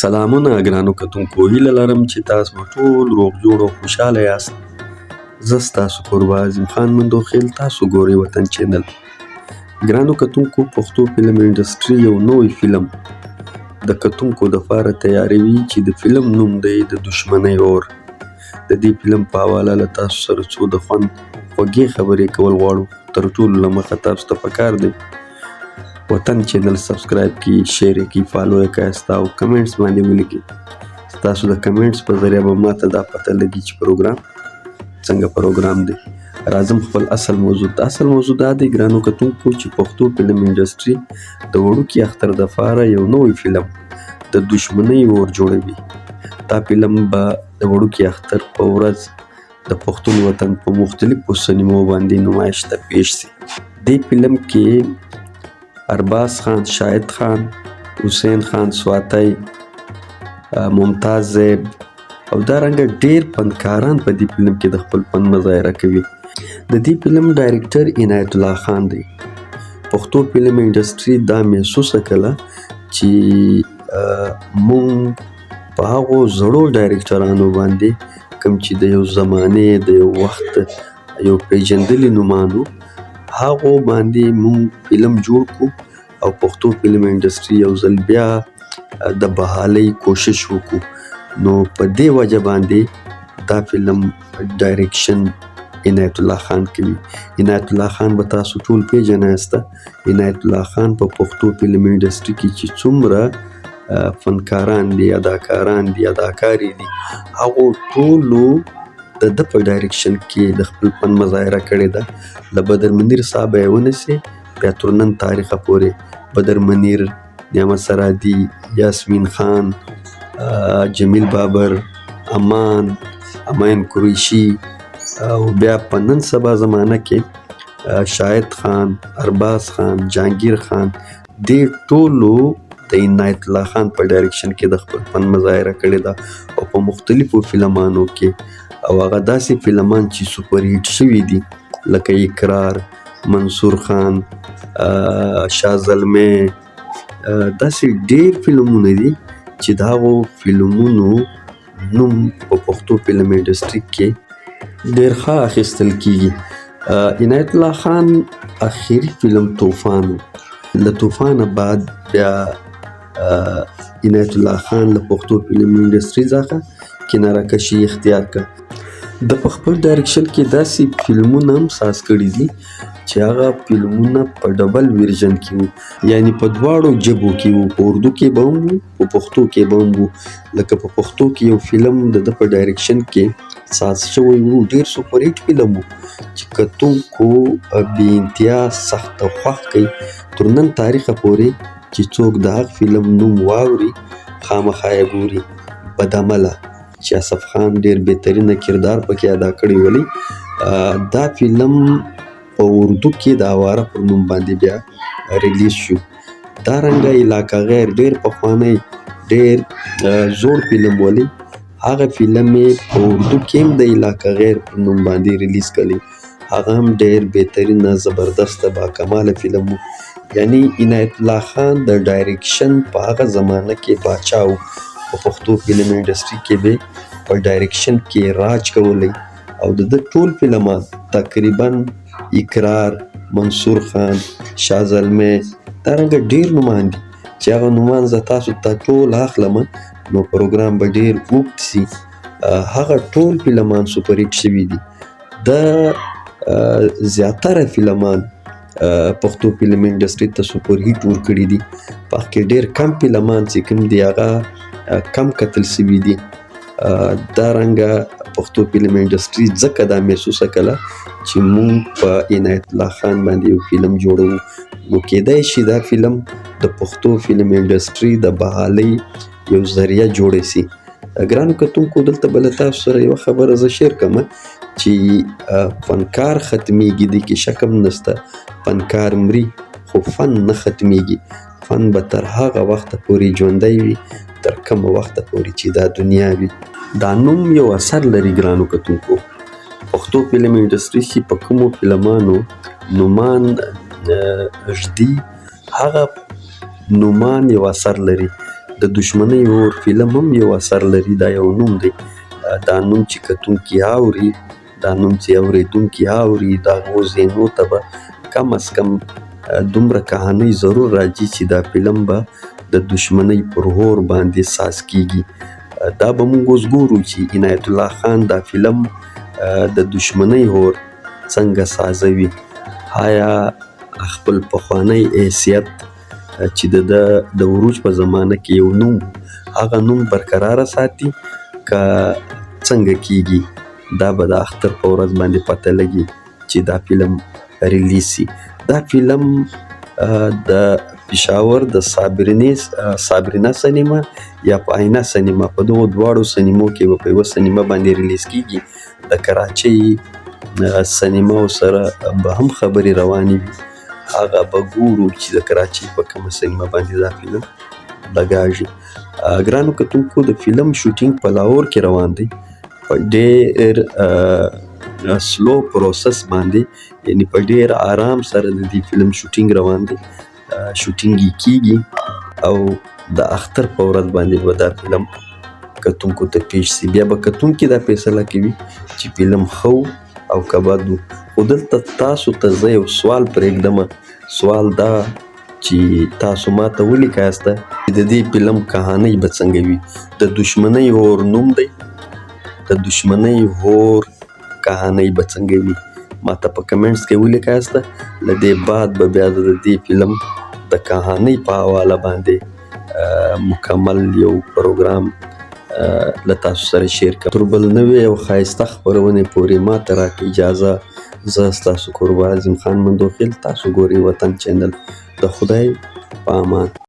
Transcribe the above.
سلامونه ګرانو کتونکو، هیله لرم چې تاسو به ټول روغ جوړ او خوشحاله یاست. زه ستاسو کوربه اعظم خان مندوخیل، تاسو ګورئ وطن چینل. ګرانو کتونکو، پښتو فلم انډسټري یو نوی فلم د کتونکو دپاره تیاروي چې د فلم نوم دی د دشمنۍ اور. د دې فلم په حواله له تاسو سره څو د خوند خوږې خبرې کول غواړو. تر ټولو له مخه تاسو ته پکار دی وطن چینل سبسکرایب کی، شیر کی، فالو یې کړئ او کمنټس باندې ولیکئ. ستاسو د کمنټس په ذریعه به ماته دا پته لګي چې پروګرام څنګه پروګرام دی. راځم خپل اصل موضوع ته. اصل موضوع دا دی ګرانو کتونکو چې پښتو فلم انډسټري د وړوکي اختر دپاره یو نوی فلم د دشمنۍ اور جوړوي. دا فلم به د وړوکي اختر په ورځ د پښتون وطن په مختلفو سینمو باندې نمایش ته پیش سي. دې فلم کې ارباز خان، شاهد خان، حسین خان سواتی، ممتاز زیب او دارنګه ډیر فنکاران په دې فلم کې د خپل فن مظاهره کوي. د دې فلم ډایرکټر عنایت الله خان دی. پښتو فلم انډسټري دا محسوسه کړه چې مونږ په هغو زړو ډایرکټرانو باندې کوم چې د یو زمانې د یو وخت یو پیژندلي نومانو هغو باندې مونږ فلم جوړ کړو او پښتو فلم انډسټري یو ځل بیا د بحالۍ کوشش وکړو. نو په دې وجه باندې دا فلم ډایرکشن عنایت الله خان کوي. عنایت الله خان به تاسو ټول پیژنئ. عنایت الله خان په پښتو فلم انډسټري کې چې څومره فنکاران دي، اداکاران دي، اداکارې دي، هغو ټولو د ده په ډایرکشن کې د خپل فن مظاهره کړې ده. له بدر منیر صاحبه یې ونیسئ بیا تر نن تاریخه پورې بدر منیر، نعمت سرادي، یاسمین خان، جمیل بابر، امان قریشي او بیا په نن سبا زمانه کې شاهد خان، ارباز خان، جهانگیر خان، دې ټولو د عنایت الله خان په ډایرکشن کې د خپل فن مظاهره کړې ده او په مختلفو فلمانو کې، او هغه داسې فلمان چې سوپر هیټ شوي دي لکه اقرار، منصور خان، شاه زلمی، داسې ډیر فلمونه دي چې د هغو فلمونو نوم په پښتو فلم انډسټري کې ډیر ښه اخیستل کیږي. عنایت الله خان اخري فلم طوفان و. له طوفانه بعد بیا عنایت الله خان له پښتو فلم انډسټري څخه کناره کشي اختیار کړه. د په خپل ډایرکشن کې داسې فلمونه هم ساز کړي دي چې هغه فلمونه په ډبل ورژن کې وو، یعنی په دواړو ژبو کې وو، په اردو کې به هم وو، په پښتو کې به هم وو. لکه په پښتو کې یو فلم د ده په ډایرکشن کې ساز شوی وو، ډیر سوپر هیټ فلم وو چې کتونکو بې انتها سخت خوښ کوي. تر نن تاریخه پورې چې څوک د هغه فلم نوم واوري خامخا یې ګوري. بدعمله چې اصف خان ډیر بهترینه کردار پکې ادا کړی ولی دا فلم په اردو کې د اواره پر نوم باندې بیا ریلیز شو. دارنګه علاقه غیر ډیر پخوانی ډیر زوړ فلم ولی هغه فلم یې په اردو کې هم د علاقه غیر پر نوم باندې ریلیز کړی. هغه هم ډیر بهترینه زبردسته با کماله فلم و. یعنی عنایت الله خان د ډایرکشن په هغه زمانه کې باچا و. په پښتو فلم انډسټري کې به په ډایرکشن کې راج کولی او د ده ټول فلمان تقریبا اقرار، منصور خان، شاه زلمی، دارنګه ډیر نومان دي چې هغه نومان زه تاسو ته ټول اخلم نو پروګرام به ډیر اوږد سي. هغه ټول فلمان سوپر هیټ شوي دي. د زیاتره فلمان پښتو فلم انډسټري ته سوپر هیټ ورکړي دي. په هغه کې ډیر کم فلمان چې کوم دي هغه کم کتل سوي دي. دارنګه پښتو فلم انډسټري ځکه دا محسوسه کړه چې مونږ په عنایت الله خان باندې یو فلم جوړوو، نو کیدای شي دا فلم د پښتو فلم انډسټري د بحالۍ یو ذریعه جوړه سي. ګرانو کتونکو، دلته بله تاسو سره یوه خبره زه شیر کړم چې فنکار ختمیږي، دې کې شک هم نشته. فنکار مري خو فن نه ختمیږي. فن به تر هغه وخته پورې ژوندی وي تر کومه وخته پورې چې دا دنیا وي. دا نوم یو اثر لري ګرانو کتونکو. پښتو فلم انډسټري کې په کومو فلمانو نومان ږدي هغه نومان یو اثر لري. د دشمنۍ اور فلم هم یو اثر لري. دا یو نوم دی. دا نوم چې کتونکي اوري، دا نوم چې اورېدونکي اوري، د هغو ذهنو ته به کم از کم دومره کهانۍ ضرور راځي چې دا فلم به د دشمنۍ پر اور باندې ساز کیږي. دا به موږ اوس ګورو چې عنایت الله خان دا فلم د دشمنۍ اور څنګه سازوي. آیا خپل پخوانی حیثیت چې د عروج په زمانه کې یو نوم هغه نوم برقراره ساتي که څنګه کیږي؟ دا به د اختر په ورځ باندې پته لګي چې دا فلم ریلیز شي. دا فلم د پېښور د صابرینا سینما یا په آینه سینما په دغو دواړو سینمو کې به په یوه سینما باندې ریلیز کیږي. د کراچۍ سینماو سره به هم خبرې روانې وي. هغه به ګورو چې د کراچۍ په کومه سینما باندې دا فلم لګاږي. ګرانو کتونکو د فلم شوټینګ په لاهور کې روان دی په ډېر سلو پروسس باندې، یعنی په ډېر آرام سره د دې فلم شوټینګ روان دی. شوټینګ یې کیږي او د اختر په ورځ باندې به دا فلم کتونکو ته پیش سي. بیا به کتونکي دا فیصله کوي چې فلم ښه او که بد و. خو دلته تاسو ته زه یو سوال پرېږدمه. سوال دا چې تاسو ماته ولیکاست چې د دې فلم کهانۍ به څنګه وي. د دشمنۍ اور نوم دی، د دشمنۍ اور کهانۍ به څنګه وي؟ ماته په کمنټس کې ولیکاست. له دې بعد به بیا د دې فلم د کهانۍ په حواله باندې مکمل یو پروګرام له تاسو سره شیر کوم. تر بل نوې او ښایسته خپرونې پورې ماته راکړئ اجازه. زه ستاسو کوربه عظیم خان مندوخیل. تاسو ګورئ وطن چینل. د خدای په امان.